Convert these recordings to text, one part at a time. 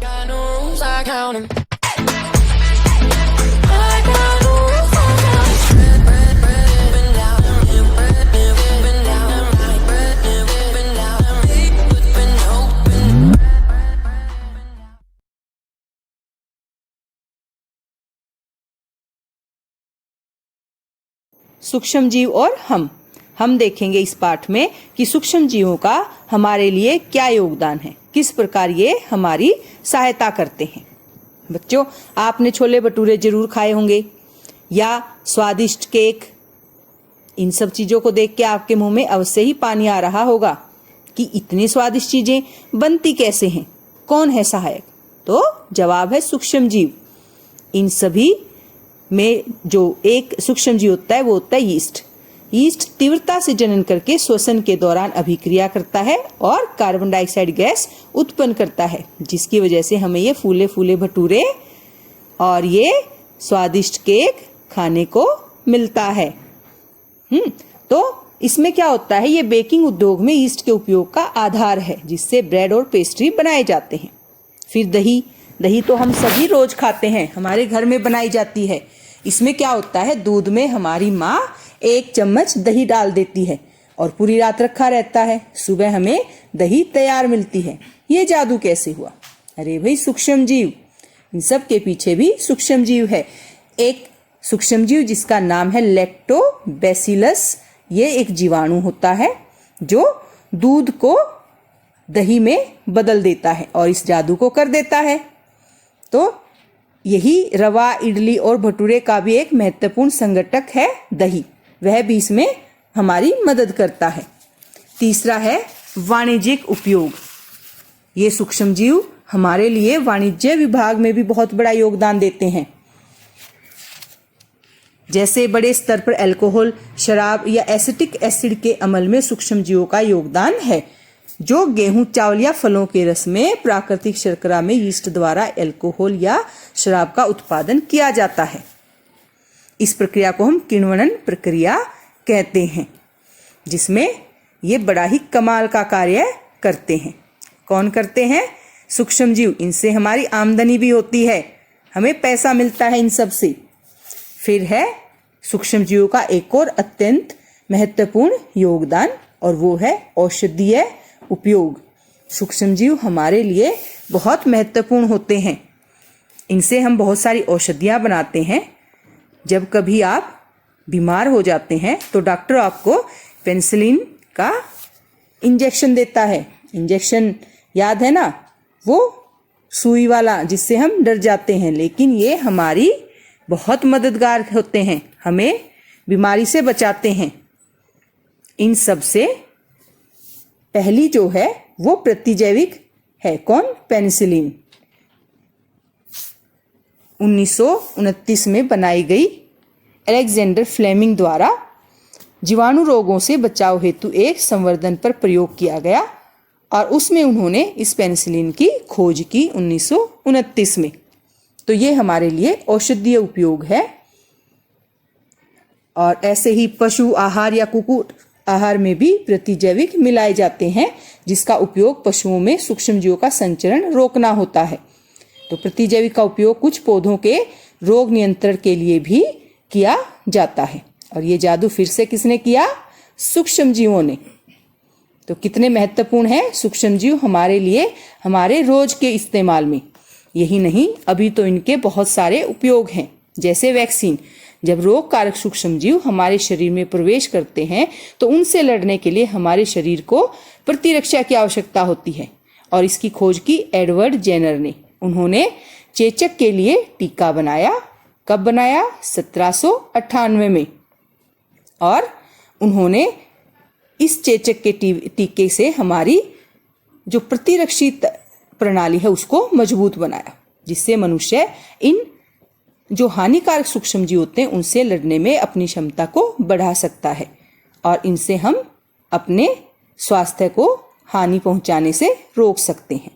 got no rules, I count 'em. सूक्ष्म जीव और हम देखेंगे इस पाठ में कि सूक्ष्म जीवों का हमारे लिए क्या योगदान है, किस प्रकार ये हमारी सहायता करते हैं। बच्चों, आपने छोले भटूरे जरूर खाए होंगे या स्वादिष्ट केक। इन सब चीजों को देख के आपके मुंह में अवश्य ही पानी आ रहा होगा कि इतनी स्वादिष्ट चीजें बनती कैसे हैं, कौन है सहायक? तो जवाब है सूक्ष्म जीव। इन सभी में जो एक सूक्ष्म जीव होता है वो होता है यीस्ट। यीस्ट तीव्रता से जनन करके श्वसन के दौरान अभिक्रिया करता है और कार्बन डाइऑक्साइड गैस उत्पन्न करता है, जिसकी वजह से हमें ये फूले फूले भटूरे और ये स्वादिष्ट केक खाने को मिलता है। तो इसमें क्या होता है, ये बेकिंग उद्योग में यीस्ट के उपयोग का आधार है, जिससे ब्रेड और पेस्ट्री बनाए जाते हैं। फिर दही तो हम सभी रोज खाते हैं, हमारे घर में बनाई जाती है। इसमें क्या होता है, दूध में हमारी माँ 1 चम्मच दही डाल देती है और पूरी रात रखा रहता है, सुबह हमें दही तैयार मिलती है। ये जादू कैसे हुआ? अरे भाई, सूक्ष्म जीव। इन सब के पीछे भी सूक्ष्म जीव है। एक सूक्ष्म जीव जिसका नाम है लैक्टोबैसिलस, ये एक जीवाणु होता है जो दूध को दही में बदल देता है और इस जादू को कर देता है। तो यही रवा, इडली और भटूरे का भी एक महत्वपूर्ण संघटक है दही, वह भी इसमें हमारी मदद करता है। तीसरा है वाणिज्यिक उपयोग। ये सूक्ष्म जीव हमारे लिए वाणिज्य विभाग में भी बहुत बड़ा योगदान देते हैं। जैसे बड़े स्तर पर अल्कोहल, शराब या एसिटिक एसिड के अमल में सूक्ष्म जीवों का योगदान है। जो गेहूं, चावल या फलों के रस में प्राकृतिक शर्करा में यीस्ट द्वारा अल्कोहल या शराब का उत्पादन किया जाता है। इस प्रक्रिया को हम किण्वनन प्रक्रिया कहते हैं, जिसमें ये बड़ा ही कमाल का कार्य करते हैं। कौन करते हैं? सूक्ष्म जीव। इनसे हमारी आमदनी भी होती है, हमें पैसा मिलता है इन सब से। फिर है सूक्ष्म जीवों का एक और अत्यंत महत्वपूर्ण योगदान, और वो है औषधीय उपयोग। सूक्ष्म जीव हमारे लिए बहुत महत्वपूर्ण होते हैं। इनसे हम बहुत सारी औषधियाँ बनाते हैं। जब कभी आप बीमार हो जाते हैं तो डॉक्टर आपको पेनिसिलिन का इंजेक्शन देता है। इंजेक्शन याद है ना, वो सुई वाला, जिससे हम डर जाते हैं, लेकिन ये हमारी बहुत मददगार होते हैं, हमें बीमारी से बचाते हैं। इन सब से पहली जो है वो प्रतिजैविक है। कौन? पेनिसिलिन। 1929 में बनाई गई अलेक्जेंडर फ्लेमिंग द्वारा जीवाणु रोगों से बचाव हेतु एक संवर्धन पर प्रयोग किया गया और उसमें उन्होंने इस पेनिसिलिन की खोज की 1929 में। तो ये हमारे लिए औषधीय उपयोग है। और ऐसे ही पशु आहार या कुक्कुट आहार में भी प्रतिजैविक मिलाए जाते हैं, जिसका उपयोग पशुओं में सूक्ष्म जीवों का संचरण रोकना होता है। तो प्रतिजैविक का उपयोग कुछ पौधों के रोग नियंत्रण के लिए भी किया जाता है। और ये जादू फिर से किसने किया? सूक्ष्म जीवों ने। तो कितने महत्वपूर्ण है सूक्ष्म जीव हमारे लिए, हमारे रोज के इस्तेमाल में। यही नहीं, अभी तो इनके बहुत सारे उपयोग हैं, जैसे वैक्सीन। जब रोग कारक सूक्ष्म जीव हमारे शरीर में प्रवेश करते हैं तो उनसे लड़ने के लिए हमारे शरीर को प्रतिरक्षा की आवश्यकता होती है, और इसकी खोज की एडवर्ड जेनर ने। उन्होंने चेचक के लिए टीका बनाया। कब बनाया? 1798 में। और उन्होंने इस चेचक के टीके से हमारी जो प्रतिरक्षी प्रणाली है उसको मजबूत बनाया, जिससे मनुष्य इन जो हानिकारक सूक्ष्म जीव होते हैं उनसे लड़ने में अपनी क्षमता को बढ़ा सकता है, और इनसे हम अपने स्वास्थ्य को हानि पहुंचाने से रोक सकते हैं।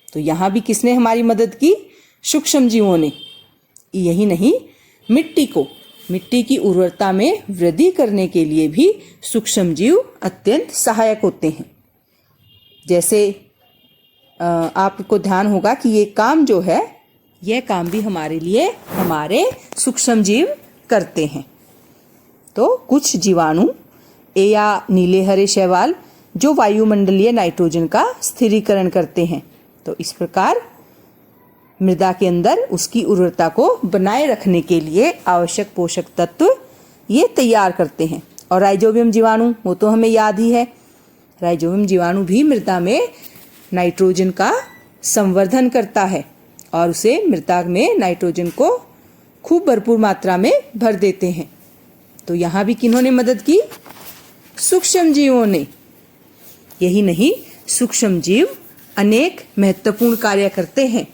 तो यहाँ भी किसने हमारी मदद की? सूक्ष्म जीवों ने। यही नहीं, मिट्टी की उर्वरता में वृद्धि करने के लिए भी सूक्ष्म जीव अत्यंत सहायक होते हैं। जैसे आपको ध्यान होगा कि ये काम जो है, यह काम भी हमारे लिए हमारे सूक्ष्म जीव करते हैं। तो कुछ जीवाणु या नीले हरे शैवाल जो वायुमंडलीय नाइट्रोजन का स्थिरीकरण करते हैं। तो इस प्रकार मृदा के अंदर उसकी उर्वरता को बनाए रखने के लिए आवश्यक पोषक तत्व ये तैयार करते हैं। और राइजोबियम जीवाणु, वो तो हमें याद ही है, राइजोबियम जीवाणु भी मृदा में नाइट्रोजन का संवर्धन करता है और उसे मृदा में नाइट्रोजन को खूब भरपूर मात्रा में भर देते हैं। तो यहाँ भी किन्होंने मदद की? सूक्ष्म जीवों ने। यही नहीं, सूक्ष्म जीव अनेक महत्वपूर्ण कार्य करते हैं।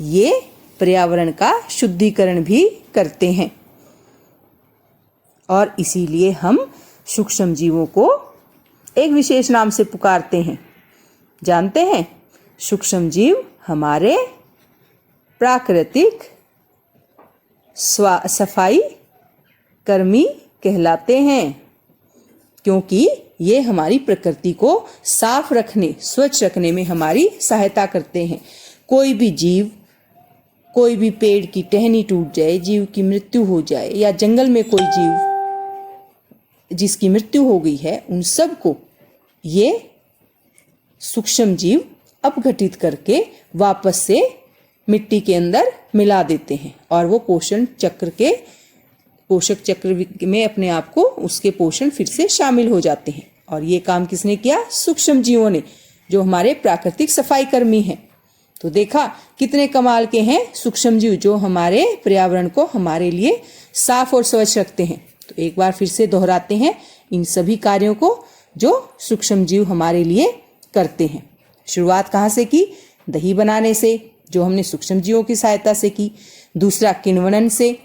ये पर्यावरण का शुद्धिकरण भी करते हैं और इसीलिए हम सूक्ष्म जीवों को एक विशेष नाम से पुकारते हैं। जानते हैं, सूक्ष्म जीव हमारे प्राकृतिक सफाई कर्मी कहलाते हैं, क्योंकि ये हमारी प्रकृति को साफ रखने, स्वच्छ रखने में हमारी सहायता करते हैं। कोई भी जीव, कोई भी पेड़ की टहनी टूट जाए, जीव की मृत्यु हो जाए, या जंगल में कोई जीव जिसकी मृत्यु हो गई है, उन सब को ये सूक्ष्म जीव अपघटित करके वापस से मिट्टी के अंदर मिला देते हैं और वो पोषक चक्र में अपने आप को, उसके पोषण फिर से शामिल हो जाते हैं। और ये काम किसने किया? सूक्ष्म जीवों ने, जो हमारे प्राकृतिक सफाई कर्मी हैं। तो देखा कितने कमाल के हैं सूक्ष्म जीव, जो हमारे पर्यावरण को हमारे लिए साफ और स्वच्छ रखते हैं। तो एक बार फिर से दोहराते हैं इन सभी कार्यों को जो सूक्ष्म जीव हमारे लिए करते हैं। शुरुआत कहाँ से की? दही बनाने से, जो हमने सूक्ष्म जीवों की सहायता से की। दूसरा, किण्वनन से,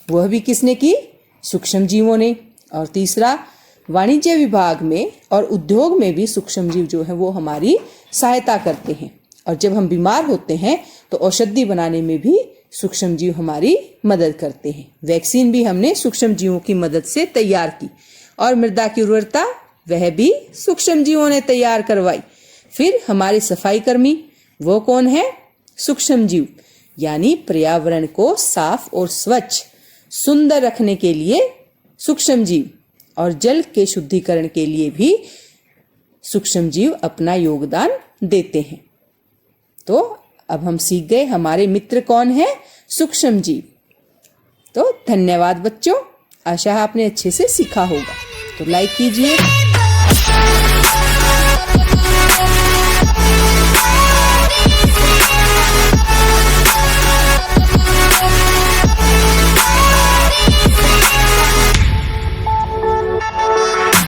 वह भी किसने की? सूक्ष्म जीवों ने। और तीसरा, वाणिज्य विभाग में और उद्योग में भी सूक्ष्म जीव जो है वो हमारी सहायता करते हैं। और जब हम बीमार होते हैं तो औषधि बनाने में भी सूक्ष्म जीव हमारी मदद करते हैं। वैक्सीन भी हमने सूक्ष्म जीवों की मदद से तैयार की। और मृदा की उर्वरता, वह भी सूक्ष्म जीवों ने तैयार करवाई। फिर हमारे सफाई कर्मी, वो कौन है? सूक्ष्म जीव। यानी पर्यावरण को साफ और स्वच्छ सुंदर रखने के लिए सूक्ष्म जीव, और जल के शुद्धिकरण के लिए भी सूक्ष्म जीव अपना योगदान देते हैं। तो अब हम सीख गए हमारे मित्र कौन है? सूक्ष्म जीव। तो धन्यवाद बच्चों, आशा है आपने अच्छे से सीखा होगा। तो लाइक कीजिए।